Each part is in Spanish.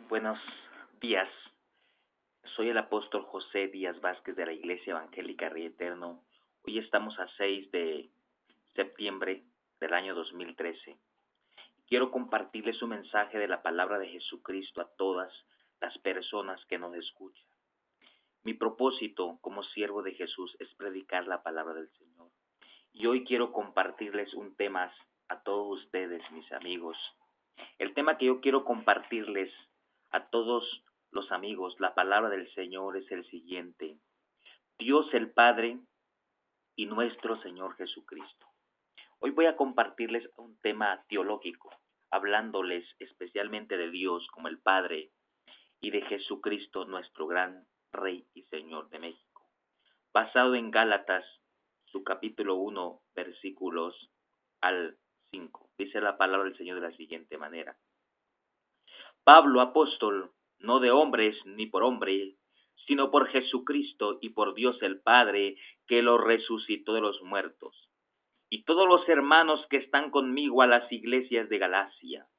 Buenos días, soy el apóstol José Díaz Vázquez de la Iglesia Evangélica Rey Eterno. Hoy estamos a 6 de septiembre del año 2013. Quiero compartirles un mensaje de la palabra de Jesucristo a todas las personas que nos escuchan. Mi propósito como siervo de Jesús es predicar la palabra del Señor. Y hoy quiero compartirles un tema a todos ustedes, mis amigos. El tema que yo quiero compartirles a todos los amigos, la palabra del Señor es el siguiente: Dios el Padre y nuestro Señor Jesucristo. Hoy voy a compartirles un tema teológico, hablándoles especialmente de Dios como el Padre y de Jesucristo, nuestro gran Rey y Señor de México. Basado en Gálatas, su capítulo 1, versículos al 5. Dice la palabra del Señor de la siguiente manera: Pablo, apóstol, no de hombres ni por hombre, sino por Jesucristo y por Dios el Padre, que lo resucitó de los muertos, y todos los hermanos que están conmigo a las iglesias de Galacia.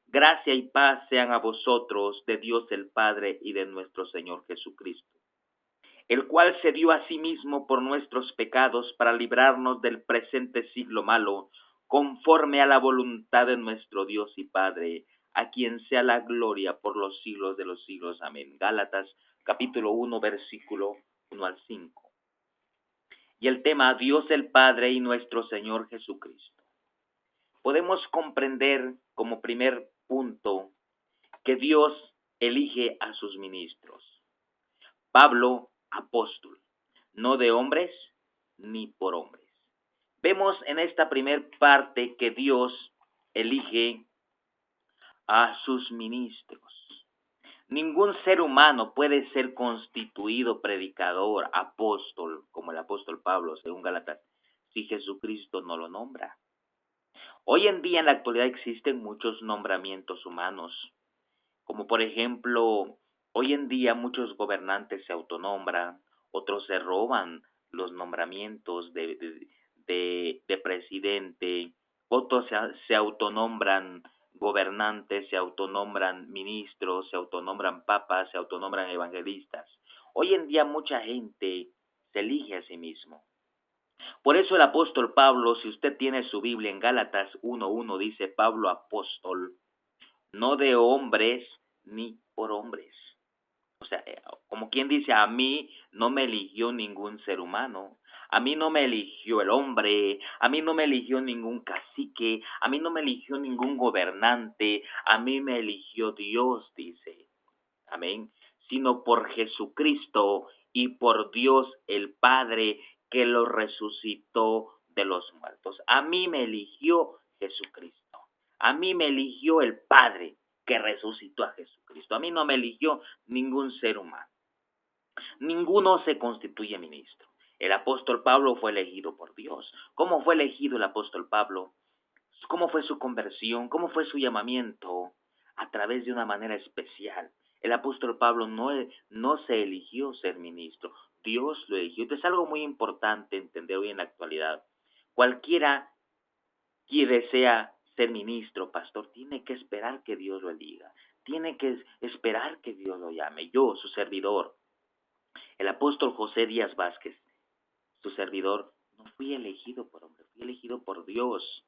Gracia y paz sean a vosotros de Dios el Padre y de nuestro Señor Jesucristo, el cual se dio a sí mismo por nuestros pecados para librarnos del presente siglo malo, conforme a la voluntad de nuestro Dios y Padre, a quien sea la gloria por los siglos de los siglos. Amén. Gálatas capítulo 1, versículo 1 al 5. Y el tema: Dios el Padre y nuestro Señor Jesucristo. Podemos comprender como primer punto que Dios elige a sus ministros. Pablo, apóstol, no de hombres ni por hombres. Vemos en esta primer parte que Dios elige a sus ministros. Ningún ser humano puede ser constituido predicador, apóstol, como el apóstol Pablo, según Gálatas, si Jesucristo no lo nombra. Hoy en día, en la actualidad, existen muchos nombramientos humanos, como por ejemplo, hoy en día muchos gobernantes se autonombran, otros se roban los nombramientos de presidente, otros se autonombran gobernantes, se autonombran ministros, se autonombran papas, se autonombran evangelistas. Hoy en día mucha gente se elige a sí mismo. Por eso el apóstol Pablo, si usted tiene su Biblia en Gálatas 1:1, dice: Pablo, apóstol, no de hombres ni por hombres. O sea, como quien dice, a mí no me eligió ningún ser humano, a mí no me eligió el hombre, a mí no me eligió ningún cacique, a mí no me eligió ningún gobernante, a mí me eligió Dios, dice. Amén. Sino por Jesucristo y por Dios el Padre, que lo resucitó de los muertos. A mí me eligió Jesucristo. A mí me eligió el Padre que resucitó a Jesucristo. A mí no me eligió ningún ser humano. Ninguno se constituye ministro. El apóstol Pablo fue elegido por Dios. ¿Cómo fue elegido el apóstol Pablo? ¿Cómo fue su conversión? ¿Cómo fue su llamamiento? A través de una manera especial. El apóstol Pablo no se eligió ser ministro, Dios lo eligió. Esto es algo muy importante entender hoy en la actualidad. Cualquiera que desea ser ministro, pastor, tiene que esperar que Dios lo eliga, tiene que esperar que Dios lo llame. Yo, su servidor, el apóstol José Díaz Vázquez, su servidor, no fui elegido por hombre, fui elegido por Dios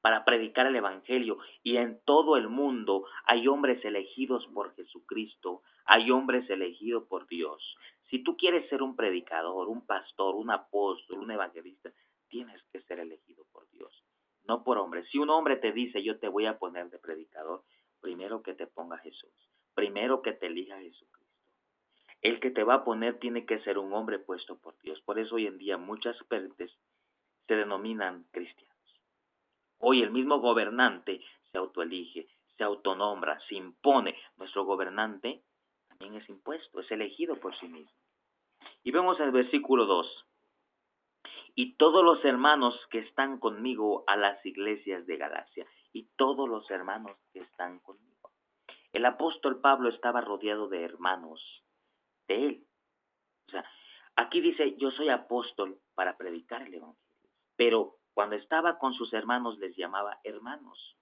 para predicar el evangelio, y en todo el mundo hay hombres elegidos por Jesucristo, hay hombres elegidos por Dios. Si tú quieres ser un predicador, un pastor, un apóstol, un evangelista, tienes que ser elegido por Dios, no por hombres. Si un hombre te dice: yo te voy a poner de predicador, primero que te ponga Jesús, primero que te elija Jesucristo. El que te va a poner tiene que ser un hombre puesto por Dios. Por eso hoy en día muchas gentes se denominan cristianos. Hoy el mismo gobernante se autoelige, se autonombra, se impone. Nuestro gobernante también es impuesto, es elegido por sí mismo. Y vemos el versículo 2: y todos los hermanos que están conmigo a las iglesias de Galacia. Y todos los hermanos que están conmigo. El apóstol Pablo estaba rodeado de hermanos de él. O sea, aquí dice: yo soy apóstol para predicar el evangelio. Pero cuando estaba con sus hermanos les llamaba hermanos.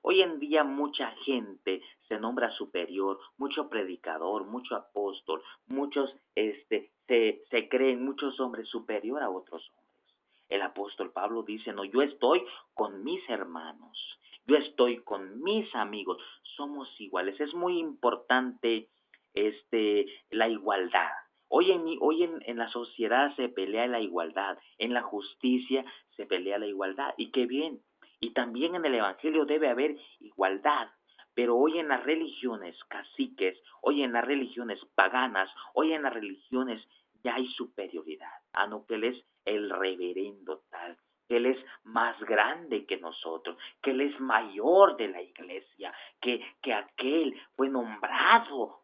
Hoy en día mucha gente se nombra superior, mucho predicador, mucho apóstol, muchos se creen muchos hombres superior a otros hombres. El apóstol Pablo dice, no, yo estoy con mis hermanos, yo estoy con mis amigos, somos iguales. Es muy importante la igualdad. Hoy en la sociedad se pelea la igualdad, en la justicia se pelea la igualdad, y qué bien. Y también en el Evangelio debe haber igualdad. Pero hoy en las religiones caciques, hoy en las religiones paganas, hoy en las religiones ya hay superioridad. Ah, no, que Él es el reverendo tal, que Él es más grande que nosotros, que Él es mayor de la iglesia, que aquel fue nombrado,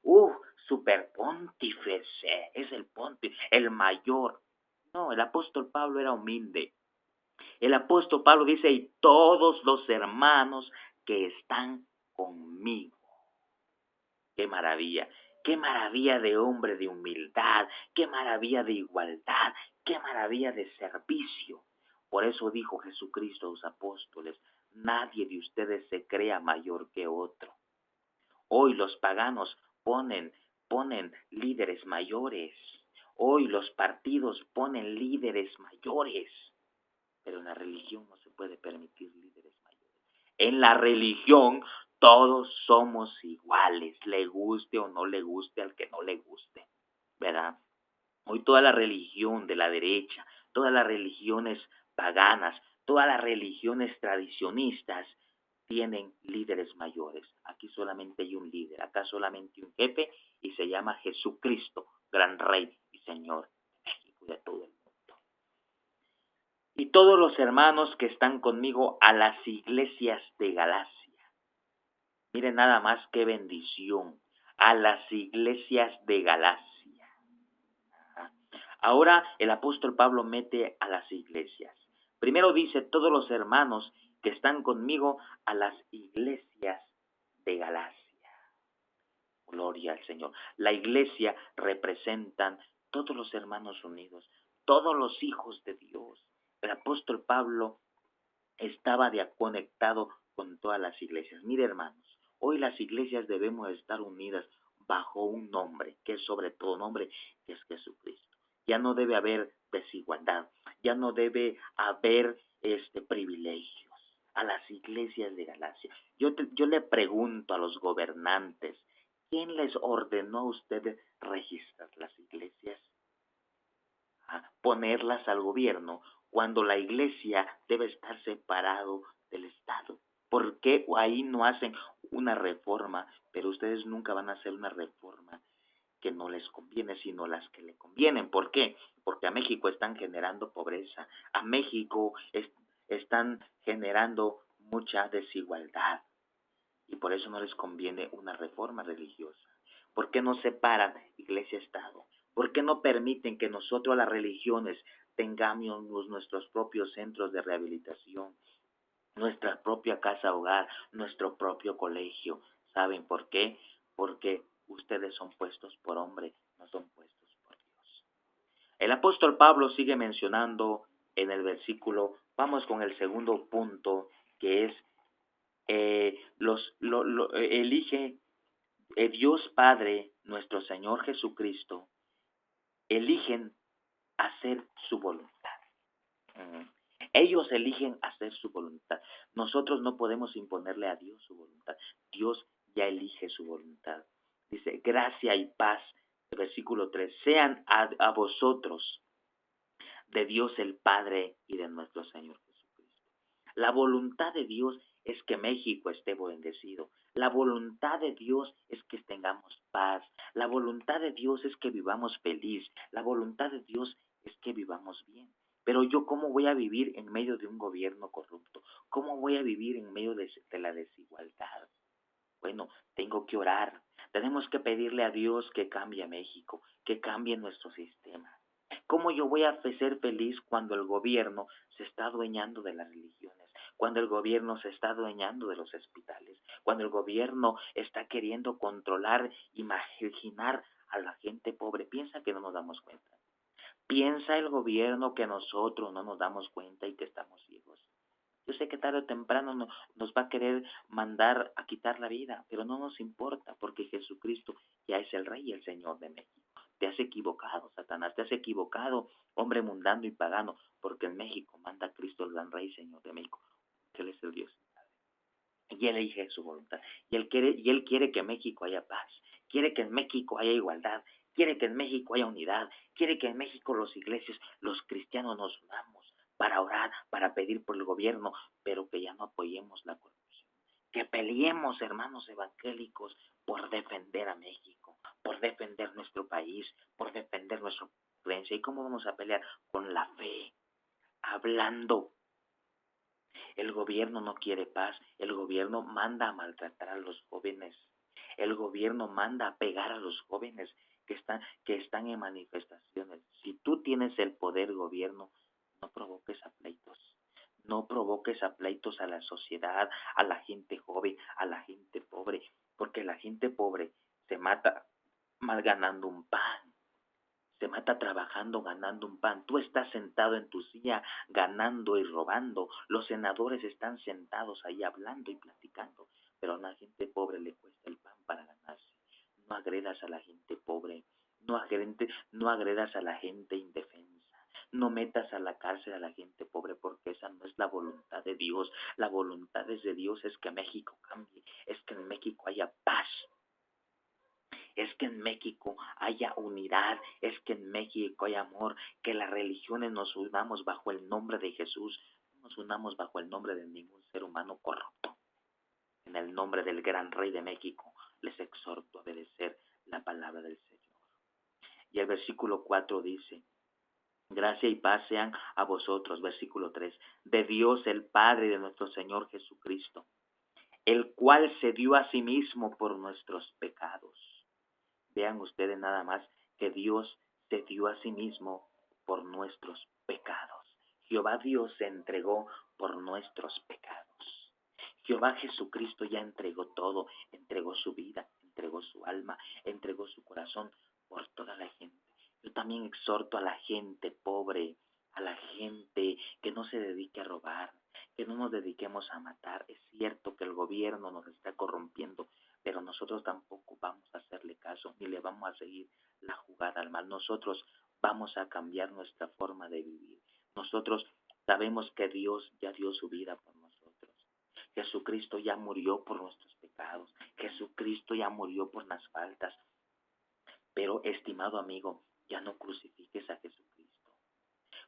superpontífice, es el pontífice, el mayor. No, el apóstol Pablo era humilde. El apóstol Pablo dice, y todos los hermanos que están conmigo. Qué maravilla de hombre de humildad, qué maravilla de igualdad, qué maravilla de servicio. Por eso dijo Jesucristo a los apóstoles, nadie de ustedes se crea mayor que otro. Hoy los paganos ponen líderes mayores. Hoy los partidos ponen líderes mayores. Pero en la religión no se puede permitir líderes mayores. En la religión todos somos iguales, le guste o no le guste al que no le guste, ¿verdad? Hoy toda la religión de la derecha, todas las religiones paganas, todas las religiones tradicionistas tienen líderes mayores. Aquí solamente hay un líder, acá solamente un jefe y se llama Jesucristo, gran Rey y Señor de México y de todo el mundo. Y todos los hermanos que están conmigo a las iglesias de Galacia. Miren nada más qué bendición. A las iglesias de Galacia. Ahora el apóstol Pablo mete a las iglesias. Primero dice todos los hermanos que están conmigo a las iglesias de Galacia. Gloria al Señor. La iglesia representan todos los hermanos unidos, todos los hijos de Dios. El apóstol Pablo estaba conectado con todas las iglesias. Mire, hermanos, hoy las iglesias debemos estar unidas bajo un nombre, que es sobre todo nombre, que es Jesucristo. Ya no debe haber desigualdad, ya no debe haber privilegios. A las iglesias de Galacia. Yo le pregunto a los gobernantes, ¿quién les ordenó a ustedes registrar las iglesias? Ponerlas al gobierno cuando la iglesia debe estar separado del Estado. ¿Por qué ahí no hacen una reforma? Pero ustedes nunca van a hacer una reforma que no les conviene, sino las que le convienen. ¿Por qué? Porque a México están generando pobreza, a México están generando mucha desigualdad y por eso no les conviene una reforma religiosa. ¿Por qué no separan iglesia-estado? ¿Por qué no permiten que nosotros las religiones tengamos nuestros propios centros de rehabilitación, nuestra propia casa hogar, nuestro propio colegio? ¿Saben por qué? Porque ustedes son puestos por hombre, no son puestos por Dios. El apóstol Pablo sigue mencionando en el versículo, vamos con el segundo punto, que es elige Dios Padre, nuestro Señor Jesucristo, eligen hacer su voluntad. Ellos eligen hacer su voluntad. Nosotros no podemos imponerle a Dios su voluntad. Dios ya elige su voluntad. Dice, gracia y paz, versículo 3, sean a vosotros de Dios el Padre y de nuestro Señor Jesucristo. La voluntad de Dios es que México esté bendecido. La voluntad de Dios es que tengamos paz. La voluntad de Dios es que vivamos feliz. La voluntad de Dios es que vivamos bien. Pero yo, ¿cómo voy a vivir en medio de un gobierno corrupto? ¿Cómo voy a vivir en medio de la desigualdad? Bueno, tengo que orar. Tenemos que pedirle a Dios que cambie a México, que cambie nuestro sistema. ¿Cómo yo voy a ser feliz cuando el gobierno se está adueñando de las religiones? Cuando el gobierno se está adueñando de los hospitales, cuando el gobierno está queriendo controlar y marginar a la gente pobre. Piensa que no nos damos cuenta. Piensa el gobierno que nosotros no nos damos cuenta y que estamos ciegos. Yo sé que tarde o temprano nos va a querer mandar a quitar la vida, pero no nos importa porque Jesucristo ya es el Rey y el Señor de México. Te has equivocado, Satanás, te has equivocado, hombre mundano y pagano, porque en México manda Cristo el gran Rey y Señor de México, que Él es el Dios. Y Él elige su voluntad. Y él quiere que en México haya paz, quiere que en México haya igualdad, quiere que en México haya unidad, quiere que en México los iglesias, los cristianos nos unamos para orar, para pedir por el gobierno, pero que ya no apoyemos la corrupción. Que peleemos, hermanos evangélicos, por defender a México, por defender nuestro país, por defender nuestra creencia. ¿Y cómo vamos a pelear? Con la fe, hablando. El gobierno no quiere paz, el gobierno manda a maltratar a los jóvenes, el gobierno manda a pegar a los jóvenes que están en manifestaciones. Si tú tienes el poder, gobierno, no provoques a pleitos, no provoques a pleitos a la sociedad, a la gente joven, a la gente pobre, porque la gente pobre se mata mal ganando un pan, se mata trabajando, ganando un pan. Tú estás sentado en tu silla ganando y robando. Los senadores están sentados ahí hablando y platicando. Pero a la gente pobre le cuesta el pan para ganarse. No agredas a la gente pobre. No agredas a la gente indefensa. No metas a la cárcel a la gente pobre porque esa no es la voluntad de Dios. La voluntad de Dios es que México cambie, es que en México haya paz, es que en México haya unidad, es que en México haya amor, que las religiones nos unamos bajo el nombre de Jesús, no nos unamos bajo el nombre de ningún ser humano corrupto. En el nombre del gran Rey de México les exhorto a obedecer la palabra del Señor. Y el versículo 4 dice: gracia y paz sean a vosotros, versículo 3, de Dios el Padre y de nuestro Señor Jesucristo, el cual se dio a sí mismo por nuestros pecados. Vean ustedes nada más que Dios se dio a sí mismo por nuestros pecados. Jehová Dios se entregó por nuestros pecados. Jehová Jesucristo ya entregó todo, entregó su vida, entregó su alma, entregó su corazón por toda la gente. Yo también exhorto a la gente pobre, a la gente que no se dedique a robar, que no nos dediquemos a matar. Es cierto que el gobierno nos está corrompiendo, pero nosotros tampoco vamos a hacerle caso ni le vamos a seguir la jugada al mal. Nosotros vamos a cambiar nuestra forma de vivir. Nosotros sabemos que Dios ya dio su vida por nosotros. Jesucristo ya murió por nuestros pecados. Jesucristo ya murió por las faltas. Pero, estimado amigo, ya no crucifiques a Jesucristo.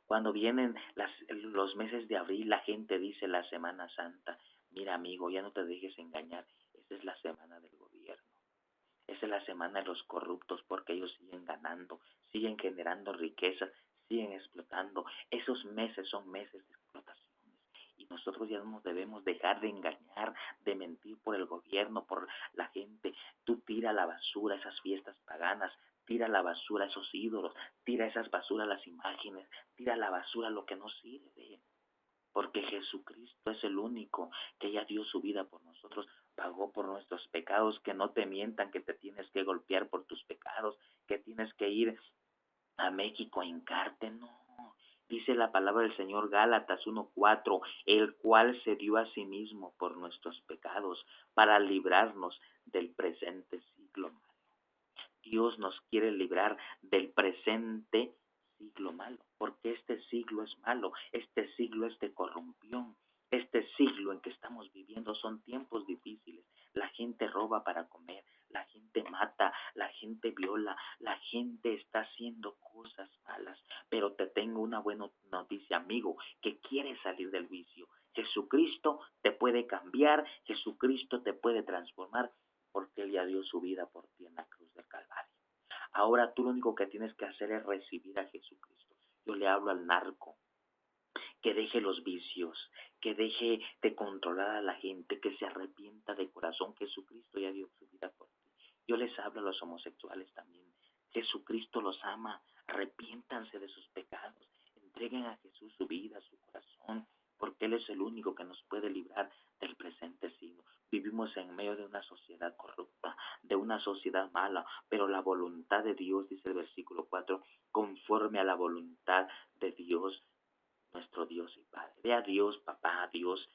Cuando vienen los meses de abril, la gente dice la Semana Santa: mira, amigo, ya no te dejes engañar, esa es la semana del gobierno. Esa es la semana de los corruptos porque ellos siguen ganando, siguen generando riqueza, siguen explotando. Esos meses son meses de explotaciones. Y nosotros ya no nos debemos dejar de engañar, de mentir por el gobierno, por la gente. Tú tira a la basura esas fiestas paganas, tira a la basura esos ídolos, tira esas basuras las imágenes, tira a la basura lo que no sirve. Porque Jesucristo es el único que ya dio su vida por nosotros, pagó por nuestros pecados. Que no te mientan que te tienes que golpear por tus pecados, que tienes que ir a México a hincarte, no. Dice la palabra del Señor, Gálatas 1:4, el cual se dio a sí mismo por nuestros pecados para librarnos del presente siglo malo. Dios nos quiere librar del presente siglo malo, porque este siglo es malo, este siglo es de corrupción, este siglo en que estamos viviendo son tiempos difíciles. La gente roba para comer, la gente mata, la gente viola, la gente está haciendo cosas malas, pero te tengo una buena noticia, amigo, que quieres salir del vicio. Jesucristo te puede cambiar, Jesucristo te puede transformar, porque Él ya dio su vida por ti en la cruz del Calvario. Ahora tú lo único que tienes que hacer es recibir a Jesucristo. Yo le hablo al narco, que deje los vicios, que deje de controlar a la gente, que se arrepienta de corazón. Jesucristo ya dio su vida por ti. Yo les hablo a los homosexuales también. Jesucristo los ama, arrepiéntanse de sus pecados, entreguen a Jesús su vida, su corazón, porque Él es el único que nos puede librar del presente siglo. Vivimos en medio de una sociedad corrupta, de una sociedad mala, pero la voluntad de Dios, dice el versículo 4, conforme a la voluntad de Dios, nuestro Dios y Padre. Ve a Dios, papá, Dios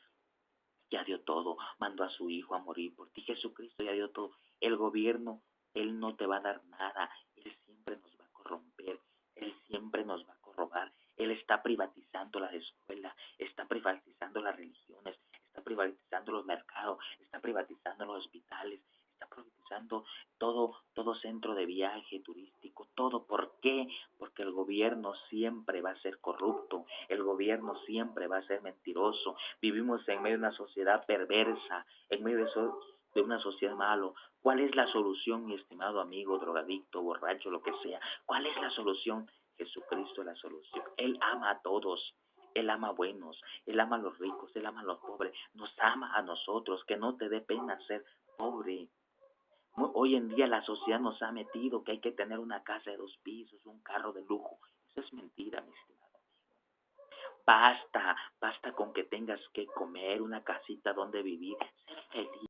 ya dio todo, mandó a su Hijo a morir por ti, Jesucristo ya dio todo. El gobierno, Él no te va a dar nada, Él siempre nos va a corromper, Él siempre nos va a corrobar. Él está privatizando las escuelas, está privatizando las religiones, está privatizando los mercados, está privatizando los hospitales, está privatizando todo centro de viaje turístico, todo. ¿Por qué? Porque el gobierno siempre va a ser corrupto, el gobierno siempre va a ser mentiroso. Vivimos en medio de una sociedad perversa, en medio de una sociedad malo. ¿Cuál es la solución, mi estimado amigo, drogadicto, borracho, lo que sea? ¿Cuál es la solución? Jesucristo es la solución. Él ama a todos. Él ama a buenos, Él ama a los ricos, Él ama a los pobres, nos ama a nosotros, que no te dé pena ser pobre. Hoy en día la sociedad nos ha metido que hay que tener una casa de 2 pisos, un carro de lujo. Eso es mentira, mi estimado. Basta con que tengas que comer, una casita donde vivir, ser feliz.